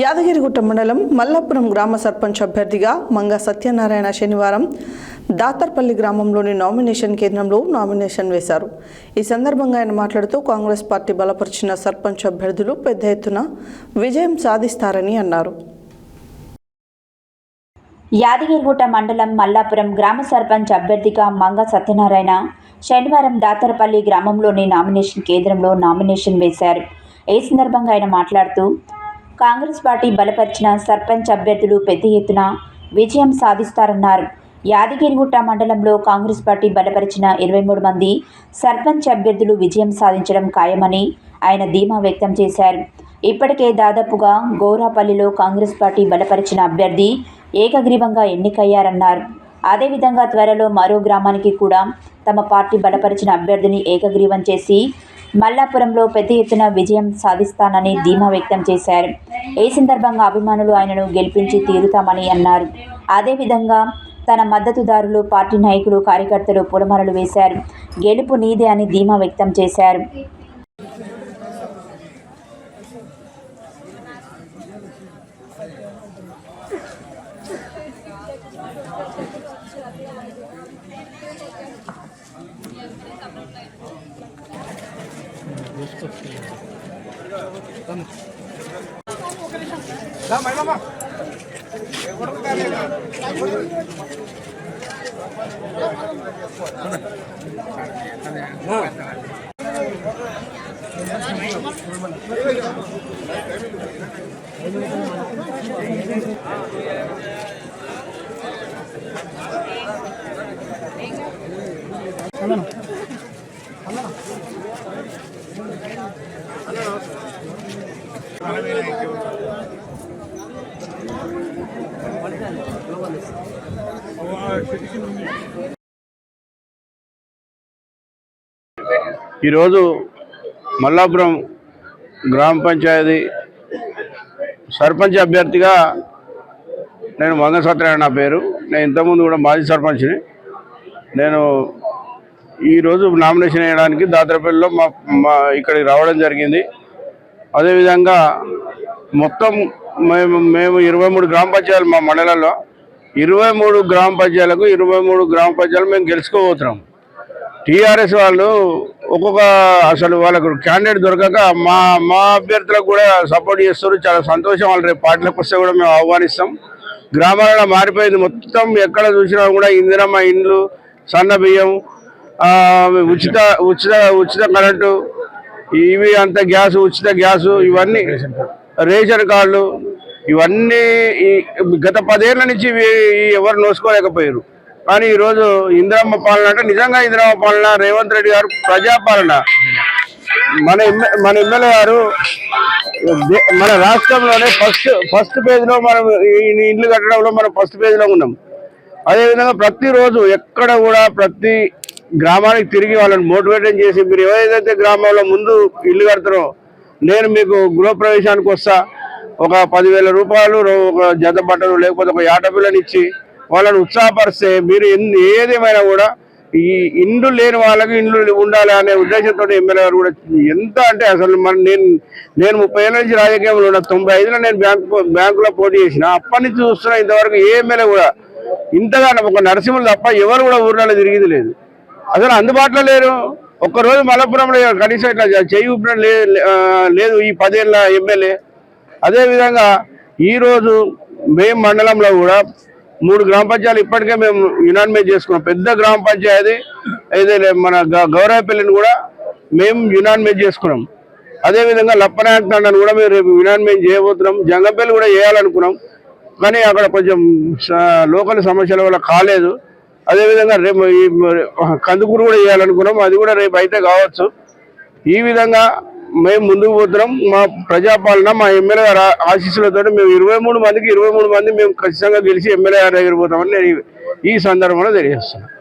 యాదగిరిగుట్ట మండలం మల్లాపురం గ్రామ సర్పంచ్ అభ్యర్థిగా మంగ సత్యనారాయణ శనివారం దాతర్పల్లి గ్రామంలోని నామినేషన్ కేంద్రంలో నామినేషన్ వేశారు. ఈ సందర్భంగా ఆయన మాట్లాడుతూ కాంగ్రెస్ పార్టీ బలపరిచిన సర్పంచ్ అభ్యర్థులు పెద్ద ఎత్తున విజయం సాధిస్తారని అన్నారు. యాదగిరిగుట్ట మండలం మల్లాపురం గ్రామ సర్పంచ్ అభ్యర్థిగా మంగ సత్యనారాయణ శనివారం దాతర్పల్లి గ్రామంలోని నామినేషన్ కేంద్రంలో నామినేషన్ వేశారు. ఈ సందర్భంగా ఆయన మాట్లాడుతూ కాంగ్రెస్ పార్టీ బలపరిచిన సర్పంచ్ అభ్యర్థులు పెద్ద ఎత్తున విజయం సాధిస్తారన్నారు. యాదగిరిగుట్ట మండలంలో కాంగ్రెస్ పార్టీ బలపరిచిన 23 మంది సర్పంచ్ అభ్యర్థులు విజయం సాధించడం ఖాయమని ఆయన ధీమా వ్యక్తం చేశారు. ఇప్పటికే దాదాపుగా గౌరాపల్లిలో కాంగ్రెస్ పార్టీ బలపరిచిన అభ్యర్థి ఏకగ్రీవంగా ఎన్నికయ్యారన్నారు. అదేవిధంగా త్వరలో మరో గ్రామానికి కూడా తమ పార్టీ బలపరిచిన అభ్యర్థిని ఏకగ్రీవం చేసి మల్లాపురంలో పెద్ద ఎత్తున విజయం సాధిస్తానని ధీమా వ్యక్తం చేశారు. ఈ సందర్భంగా అభిమానులు ఆయనను గెలిపించి తీరుతామని అన్నారు. అదేవిధంగా తన మద్దతుదారులు, పార్టీ నాయకులు, కార్యకర్తలు పూలమాలలు వేశారు. గెలుపు నీదే అని ధీమా వ్యక్తం చేశారు. ఈరోజు మల్లాపురం గ్రామ పంచాయతీ సర్పంచ్ అభ్యర్థిగా నేను మంగ సత్యనారాయణ నా పేరు. నేను ఇంతకుముందు కూడా మాజీ సర్పంచ్ని. నేను ఈరోజు నామినేషన్ వేయడానికి దాతరపల్లిలో ఇక్కడికి రావడం జరిగింది. అదేవిధంగా మొత్తం మేము 23 గ్రామ పంచాయతీలు మా మండలంలో 23 గ్రామ పంచాయతీలకు 23 గ్రామ పంచాయతీలు మేము గెలుచుకోబోతున్నాం. టీఆర్ఎస్ వాళ్ళు అసలు వాళ్ళకు క్యాండిడేట్ దొరకక మా అభ్యర్థులకు కూడా సపోర్ట్ చేస్తారు. చాలా సంతోషం. వాళ్ళు రేపు పార్టీలకు వస్తే కూడా మేము ఆహ్వానిస్తాం. గ్రామాలలో మారిపోయింది మొత్తం. ఎక్కడ చూసినా కూడా ఇందిరమ్మ ఇండ్లు, సన్న బియ్యం, ఉచిత కరెంటు, ఇవి అంత గ్యాసు, ఉచిత గ్యాసు, ఇవన్నీ రేషన్ కార్డులు, ఇవన్నీ గత 10 ఏళ్ల నుంచి ఎవరు నోసుకోలేకపోయారు. కానీ ఈరోజు ఇందిరమ్మ పాలన అంటే నిజంగా ఇందిరమ్మ పాలన. రేవంత్ రెడ్డి గారు ప్రజాపాలన. మన ఎమ్మెల్యే గారు మన రాష్ట్రంలోనే ఫస్ట్ పేజ్లో మనం ఇండ్లు కట్టడంలో మనం ఫస్ట్ పేజ్లో ఉన్నాం. అదేవిధంగా ప్రతిరోజు ఎక్కడ కూడా ప్రతి గ్రామానికి తిరిగి వాళ్ళని మోటివేషన్ చేసి, మీరు ఏదైతే గ్రామంలో ముందు ఇల్లు కడతారో నేను మీకు గృహప్రవేశానికి వస్తా, ఒక 10,000 రూపాయలు, ఒక జత బట్టలు, లేకపోతే ఒక యాటపిల్లని ఇచ్చి వాళ్ళని ఉత్సాహపరిస్తే, మీరు ఏదేమైనా కూడా ఈ ఇండ్లు లేని వాళ్ళకి ఇండ్లు ఉండాలి అనే ఉద్దేశంతో ఎమ్మెల్యే గారు కూడా ఎంత అంటే అసలు నేను 30 ఏళ్ళ నుంచి రాజకీయంలో ఉన్న 95లో నేను బ్యాంకులో పోటీ చేసిన. అప్పటి నుంచి చూస్తున్నా ఇంతవరకు ఏ ఎమ్మెల్యే కూడా ఇంతగా ఒక నరసింహులు తప్ప ఎవరు కూడా ఊర్లలో తిరిగింది లేదు. అసలు అందుబాటులో లేరు. ఒక్కరోజు మలపురంలో కనీసం ఇట్లా చేయి ఊపిన లేదు ఈ 10 ఏళ్ళ ఎమ్మెల్యే. అదేవిధంగా ఈరోజు మేము మండలంలో కూడా 3 గ్రామ పంచాయతీలు ఇప్పటికే మేము యునానిమేట్ చేసుకున్నాం. పెద్ద గ్రామ పంచాయతీ అయితే మన గౌరవపల్లిని కూడా మేము యునానిమేట్ చేసుకున్నాం. అదేవిధంగా లప్పనాయకుని కూడా మేము రేపు యునానిమేట్ చేయబోతున్నాం. జంగంపల్లి కూడా చేయాలనుకున్నాం, కానీ అక్కడ కొంచెం లోకల్ సమస్యల వల్ల కాలేదు. అదేవిధంగా రేపు కందుకూరు కూడా చేయాలనుకున్నాం, అది కూడా రేపు అయితే కావచ్చు. ఈ విధంగా మేము ముందుకు పోతున్నాం. మా ప్రజాపాలన, మా ఎమ్మెల్యే గారి ఆశీస్సులతో మేము 23 మందికి 23 మంది మేము ఖచ్చితంగా గెలిచి ఎమ్మెల్యే గారి దగ్గర పోతామని నేను ఈ సందర్భంలో తెలియజేస్తున్నాను.